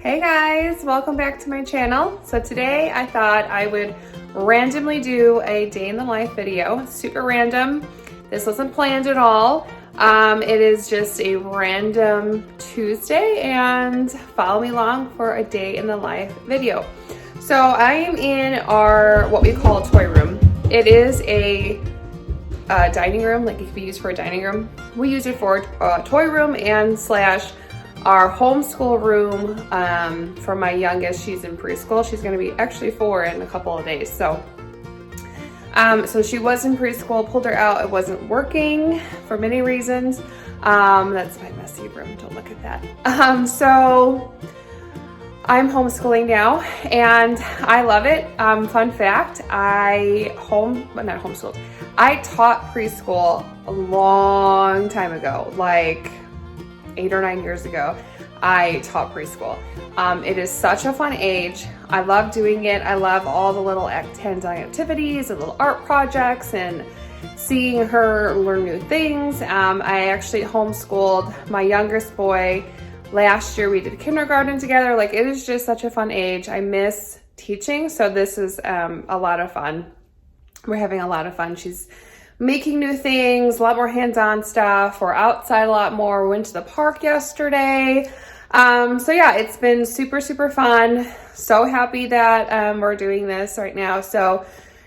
Hey guys, welcome back to my channel. So today I thought I would randomly do a day in the life video. Super random. This wasn't planned at all. It is just a random Tuesday and follow me along for a day in the life video. So I am in our, what we call a toy room. It is a dining room, like it could be used for a dining room. We use it for a toy room and slash our homeschool room for my youngest. She's in preschool. She's going to be actually 4 in a couple of days. So she was in preschool, pulled her out. It wasn't working for many reasons. That's my messy room. Don't look at that. So I'm homeschooling now and I love it. Fun fact, I taught preschool a long time ago, like 8 or 9 years ago. I taught preschool. It is such a fun age. I love doing it. I love all the little hands-on activities and little art projects and seeing her learn new things. I actually homeschooled my youngest boy last year. We did kindergarten together. Like, it is just such a fun age. I miss teaching, so this is a lot of fun. We're having a lot of fun. She's making new things, a lot more hands-on stuff. We're outside a lot more. We went to the park yesterday. So yeah, it's been super, super fun. So happy that we're doing this right now. So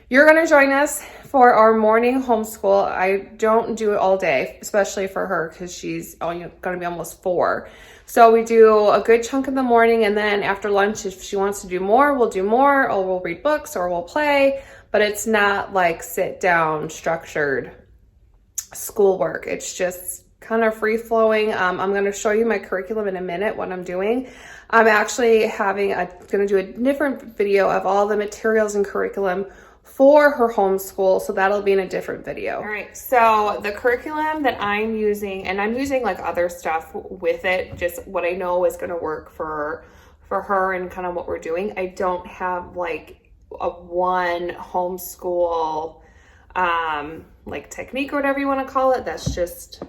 you're gonna join us for our morning homeschool. I don't do it all day, especially for her because she's gonna be almost 4. So we do a good chunk in the morning, and then after lunch, if she wants to do more, we'll do more, or we'll read books, or we'll play. But it's not like sit down, structured schoolwork. It's just kind of free flowing. I'm going to show you my curriculum in a minute, what I'm doing. I'm actually going to do a different video of all the materials and curriculum for her homeschool. So that'll be in a different video. All right. So the curriculum that I'm using, and I'm using like other stuff with it, just what I know is going to work for her and kind of what we're doing. I don't have like a one homeschool like technique or whatever you want to call it. That's just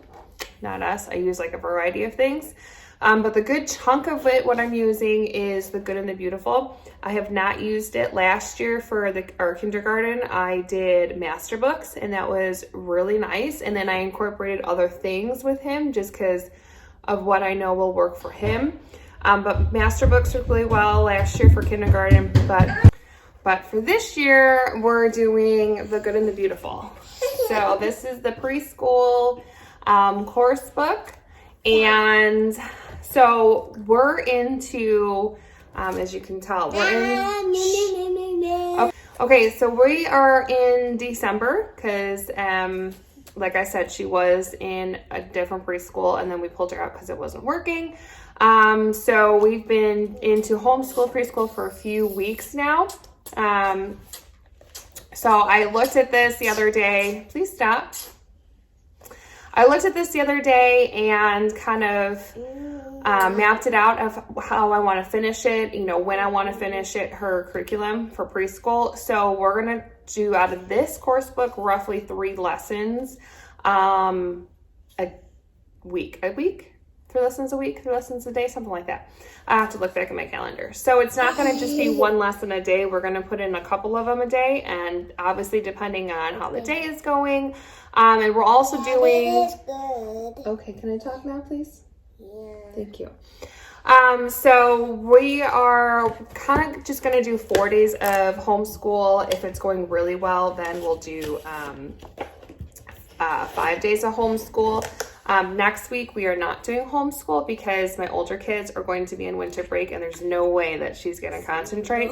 not us. I use like a variety of things, but the good chunk of it, what I'm using is The Good and the Beautiful. I have not used it. Last year for our kindergarten, I did master books, and that was really nice. And then I incorporated other things with him just because of what I know will work for him. But master books worked really well last year for kindergarten, but for this year, we're doing The Good and the Beautiful. So this is the preschool course book. And so we're into, as you can tell, okay, so we are in December because, like I said, she was in a different preschool and then we pulled her out because it wasn't working. So we've been into homeschool preschool for a few weeks now. So I looked at this the other day. Please stop. I looked at this the other day and kind of mapped it out of how I want to finish it, when I want to finish it, her curriculum for preschool. So we're going to do out of this course book roughly 3 lessons a week. 3 lessons a week, 3 lessons a day, something like that. I have to look back at my calendar. So it's not going to just be 1 lesson a day. We're going to put in a couple of them a day, and obviously depending on how the day is going. And we're also doing... Okay, can I talk now, please? Yeah. Thank you. So we are kind of just going to do 4 days of homeschool. If it's going really well, then we'll do 5 days of homeschool. Next week, we are not doing homeschool because my older kids are going to be in winter break and there's no way that she's going to concentrate.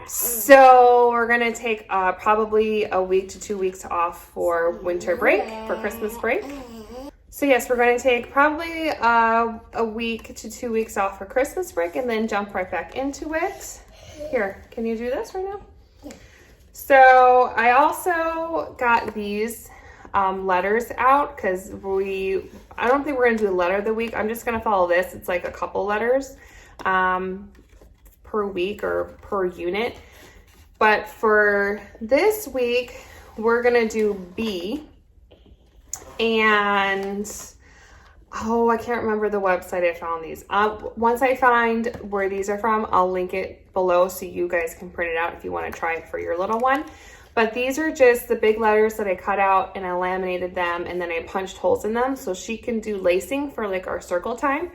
So we're going to take probably a week to 2 weeks off for winter break, for Christmas break. So yes, we're going to take probably a week to 2 weeks off for Christmas break and then jump right back into it. Here, can you do this right now? Yeah. So I also got these letters out because I don't think we're gonna do a letter of the week. I'm just gonna follow this. It's like a couple letters per week or per unit. But for this week, we're gonna do B. And Oh, I can't remember the website I found these. Once I find where these are from, I'll link it below so you guys can print it out if you want to try it for your little one. But these are just the big letters that I cut out and I laminated them and then I punched holes in them so she can do lacing for like our circle time.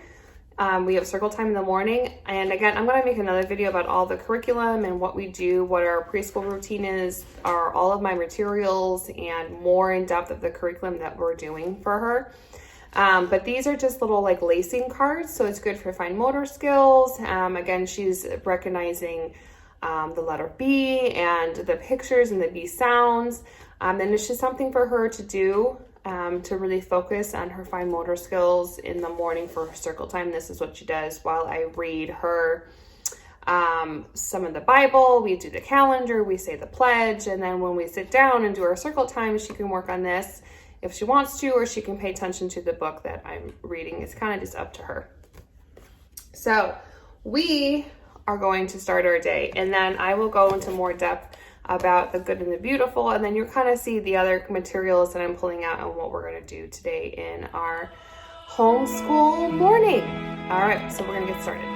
We have circle time in the morning. And again, I'm gonna make another video about all the curriculum and what we do, what our preschool routine is, all of my materials, and more in depth of the curriculum that we're doing for her. But these are just little like lacing cards, so it's good for fine motor skills. Again, she's recognizing the letter B and the pictures and the B sounds. And it's just something for her to do to really focus on her fine motor skills in the morning for her circle time. This is what she does while I read her some of the Bible. We do the calendar, we say the pledge, and then when we sit down and do our circle time, she can work on this if she wants to, or she can pay attention to the book that I'm reading. It's kind of just up to her. So we are going to start our day, and then I will go into more depth about the good and the beautiful, and then you'll kind of see the other materials that I'm pulling out and what we're going to do today in our homeschool morning. All right, so we're going to get started.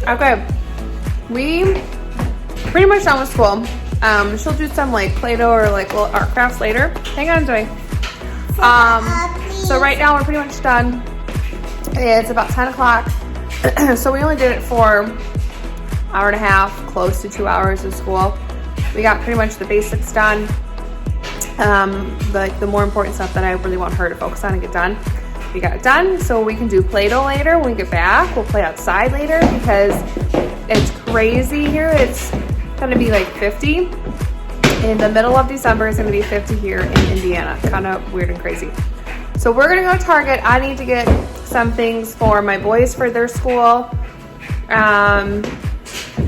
Okay, we pretty much done with school. She'll do some like Play-Doh or like little art crafts later. Hang on, Joy. So right now we're pretty much done. It's about 10 o'clock. So we only did it for an hour and a half, close to 2 hours of school. We got pretty much the basics done. Like the more important stuff that I really want her to focus on and get done. We got it done, so we can do Play-Doh later when we get back. We'll play outside later because it's crazy here. It's gonna be like 50. In the middle of December, it's gonna be 50 here in Indiana. Kind of weird and crazy. So we're gonna go to Target. I need to get some things for my boys for their school.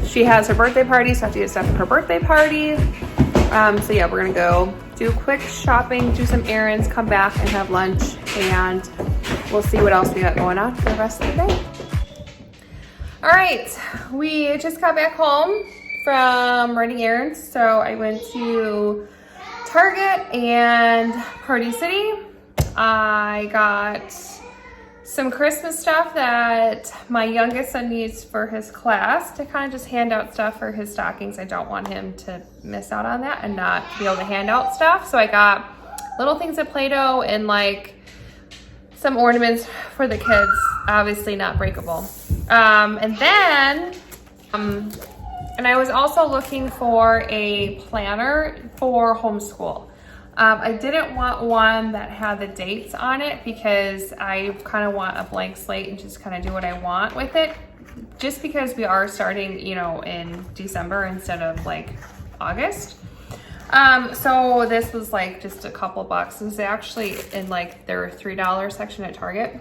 She has her birthday party, so I have to get stuff for her birthday party. So yeah, we're gonna go do quick shopping, do some errands, come back and have lunch, and we'll see what else we got going on for the rest of the day. All right, we just got back home from running errands. So I went to Target and Party City. I got some Christmas stuff that my youngest son needs for his class to kind of just hand out stuff for his stockings. I don't want him to miss out on that and not be able to hand out stuff. So I got little things of Play-Doh and like some ornaments for the kids, obviously not breakable. And I was also looking for a planner for homeschool. I didn't want one that had the dates on it because I kind of want a blank slate and just kind of do what I want with it. Just because we are starting, you know, in December instead of like August. So this was like just a couple bucks. This is actually in like their $3 section at Target.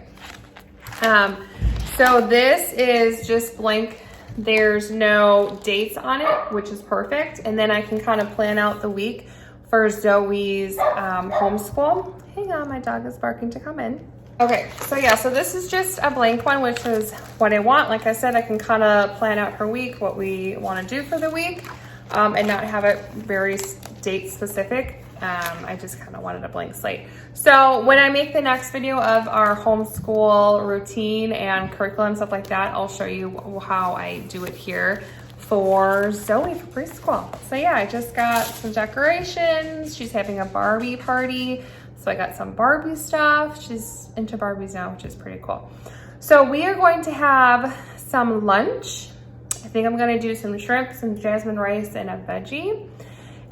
So this is just blank There's no dates on it, which is perfect. And then I can kind of plan out the week for Zoe's homeschool. Hang on, my dog is barking to come in. Okay, so yeah, so this is just a blank one, which is what I want. Like I said, I can kind of plan out her week, what we want to do for the week, and not have it very date specific. I just kind of wanted a blank slate. So when I make the next video of our homeschool routine and curriculum, stuff like that, I'll show you how I do it here for Zoe for preschool. So yeah, I just got some decorations. She's having a Barbie party. So I got some Barbie stuff. She's into Barbies now, which is pretty cool. So we are going to have some lunch. I think I'm gonna do some shrimp, some jasmine rice, and a veggie.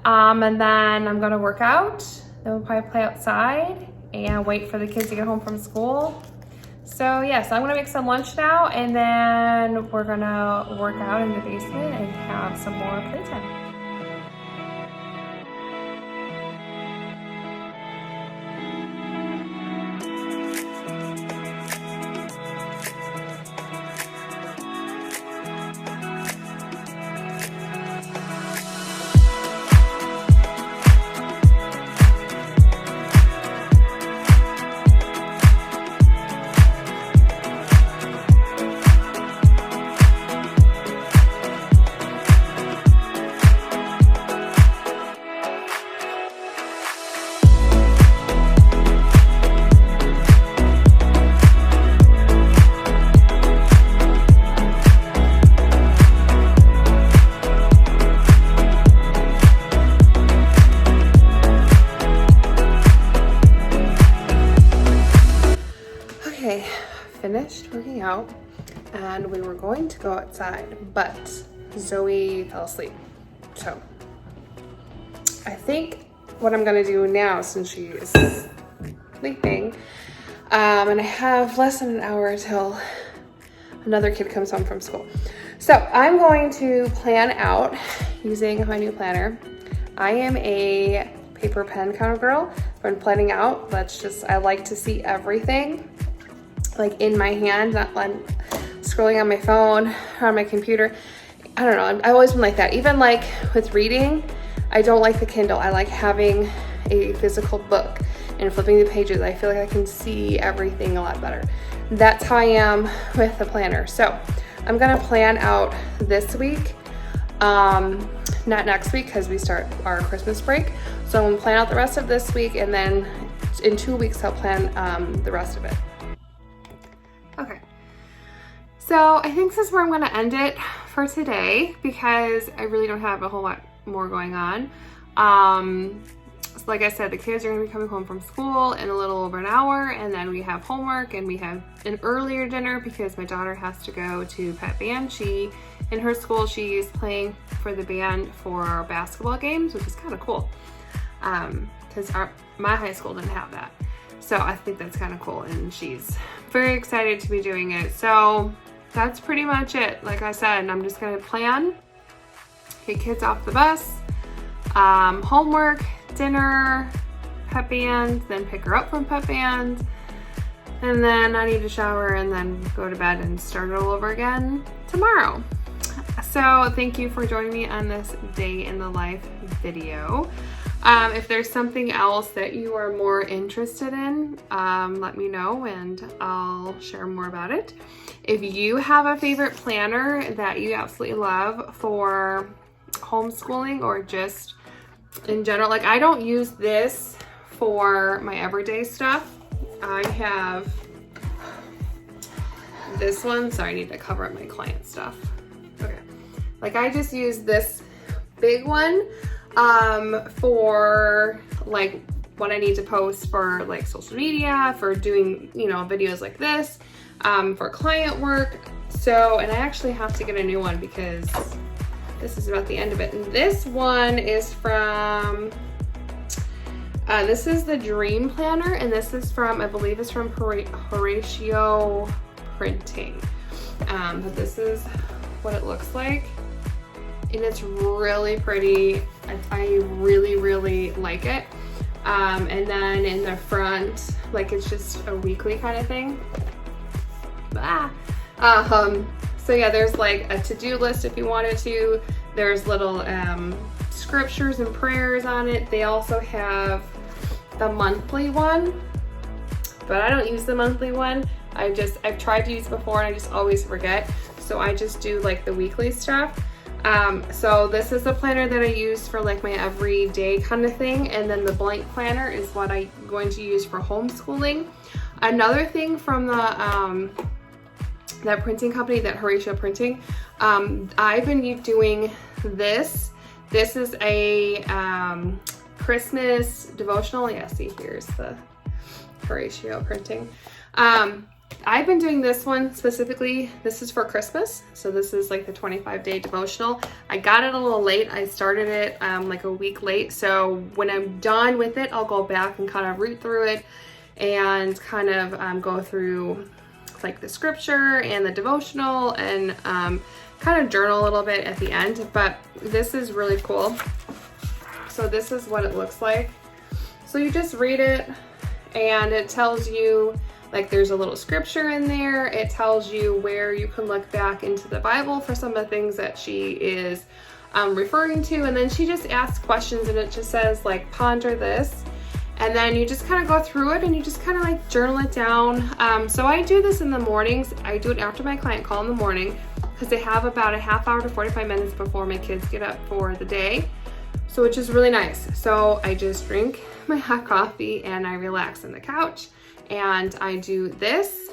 And then I'm gonna work out. Then we'll probably play outside and wait for the kids to get home from school. So yeah, so I'm gonna make some lunch now, and then we're gonna work out in the basement and have some more playtime. Finished working out and we were going to go outside, but Zoe fell asleep. So I think what I'm gonna do now, since she is sleeping, and I have less than an hour till another kid comes home from school. So I'm going to plan out using my new planner. I am a paper pen kind of girl. When planning out, I like to see everything like in my hand, not like scrolling on my phone or on my computer. I don't know, I've always been like that. Even like with reading, I don't like the Kindle. I like having a physical book and flipping the pages. I feel like I can see everything a lot better. That's how I am with the planner. So I'm gonna plan out this week, not next week because we start our Christmas break. So I'm gonna plan out the rest of this week, and then in 2 weeks I'll plan the rest of it. Okay, so I think this is where I'm going to end it for today because I really don't have a whole lot more going on. So like I said, the kids are going to be coming home from school in a little over an hour, and then we have homework and we have an earlier dinner because my daughter has to go to pep band. In her school, she's playing for the band for basketball games, which is kind of cool because my high school didn't have that. So I think that's kind of cool, and she's very excited to be doing it. So that's pretty much it. Like I said, I'm just gonna plan, get kids off the bus, homework, dinner, pep band, then pick her up from pep band, and then I need to shower and then go to bed and start it all over again tomorrow. So thank you for joining me on this day in the life video. If there's something else that you are more interested in, let me know and I'll share more about it. If you have a favorite planner that you absolutely love for homeschooling or just in general, like I don't use this for my everyday stuff. I have this one. Sorry, I need to cover up my client stuff. Okay. Like I just use this big one for like what I need to post for like social media, for doing, videos like this, for client work. So, and I actually have to get a new one because this is about the end of it. And this one is from, this is the Dream Planner, and this is from, I believe it's from Horatio Printing. But this is what it looks like. And it's really pretty. I really, really like it. And then in the front, like it's just a weekly kind of thing. So yeah, there's like a to-do list if you wanted to. There's little scriptures and prayers on it. They also have the monthly one, but I don't use the monthly one. I've tried to use it before and I just always forget. So I just do like the weekly stuff. So this is the planner that I use for like my everyday kind of thing. And then the blank planner is what I'm going to use for homeschooling. Another thing from that printing company, that Horatio Printing, I've been doing this. This is a Christmas devotional. Yeah, see, here's the Horatio Printing. I've been doing this one specifically. This is for Christmas. So this is like the 25-day devotional. I got it a little late. I started it like a week late. So when I'm done with it, I'll go back and kind of read through it and kind of go through like the scripture and the devotional and kind of journal a little bit at the end. But this is really cool. So this is what it looks like. So you just read it and it tells you, like, there's a little scripture in there. It tells you where you can look back into the Bible for some of the things that she is referring to. And then she just asks questions and it just says like, ponder this. And then you just kind of go through it and you just kind of like journal it down. So I do this in the mornings. I do it after my client call in the morning because they have about a half hour to 45 minutes before my kids get up for the day. So which is really nice. So I just drink my hot coffee and I relax on the couch. And I do this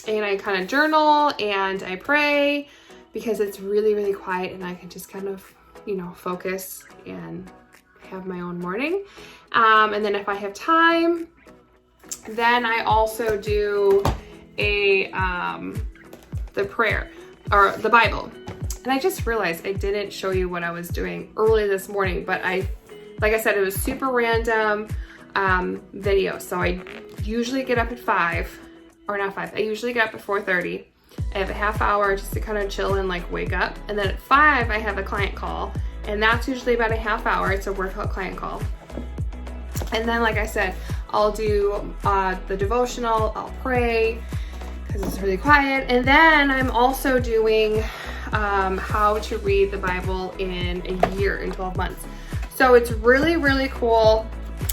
and I kind of journal and I pray because it's really, really quiet and I can just kind of, you know, focus and have my own morning. And then if I have time, then I also do the prayer or the Bible. And I just realized I didn't show you what I was doing early this morning, but like I said, it was super random video. So I usually get up at 5, or not 5, I usually get up at 4:30. I have a half hour just to kind of chill and like wake up. And then at 5, I have a client call. And that's usually about a half hour. It's a workout client call. And then, like I said, I'll do the devotional, I'll pray because it's really quiet. And then I'm also doing how to read the Bible in a year, in 12 months. So it's really, really cool.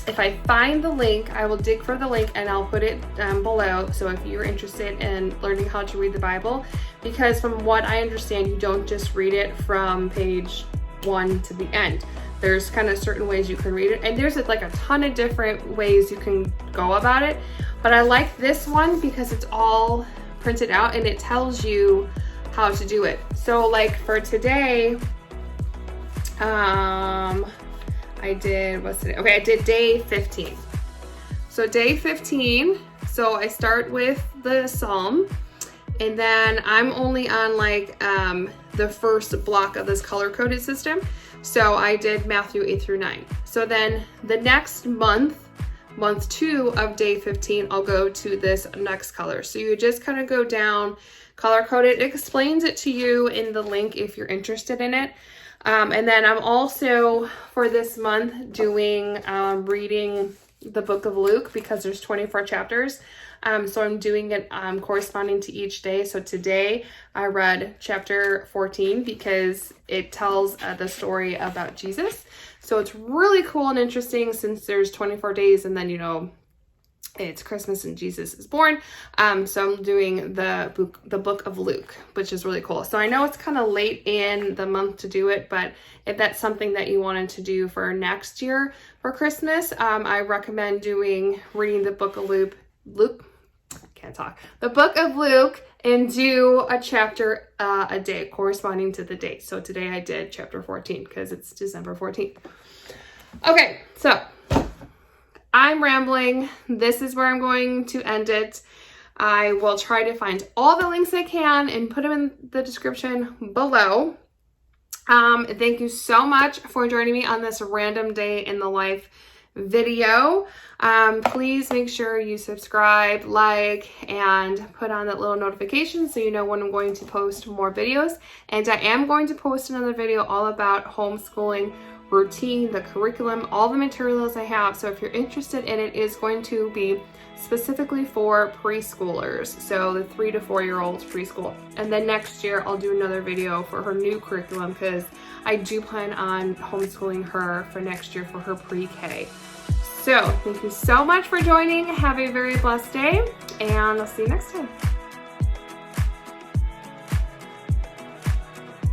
If I find the link, I will dig for the link and I'll put it below. So if you're interested in learning how to read the Bible, because from what I understand, you don't just read it from page 1 to the end. There's kind of certain ways you can read it, and there's like a ton of different ways you can go about it. But I like this one because it's all printed out and it tells you how to do it. So like for today, I did, what's today? Okay, I did day 15. So day 15, so I start with the Psalm, and then I'm only on like the first block of this color-coded system. So I did Matthew 8 through 9. So then the next month 2 of day 15, I'll go to this next color. So you just kind of go down, color-coded. It explains it to you in the link if you're interested in it. And then I'm also, for this month, doing reading the book of Luke because there's 24 chapters. So I'm doing it corresponding to each day. So today I read chapter 14 because it tells the story about Jesus. So it's really cool and interesting since there's 24 days and then, you know, it's Christmas and Jesus is born. So I'm doing the book of Luke, which is really cool. So I know it's kind of late in the month to do it, but if that's something that you wanted to do for next year for Christmas, I recommend reading the book of the book of Luke, and do a chapter a day corresponding to the date. So today I did chapter 14 because it's December 14th. Okay, so I'm rambling. This is where I'm going to end it. I will try to find all the links I can and put them in the description below. Thank you so much for joining me on this random day in the life video. Please make sure you subscribe, like, and put on that little notification so you know when I'm going to post more videos. And I am going to post another video all about homeschooling routine, the curriculum, all the materials I have. So if you're interested in it, is going to be specifically for preschoolers, so the 3 to 4 year olds preschool. And then next year I'll do another video for her new curriculum, because I do plan on homeschooling her for next year for her pre-K. So thank you so much for joining. Have a very blessed day, and I'll see you next time.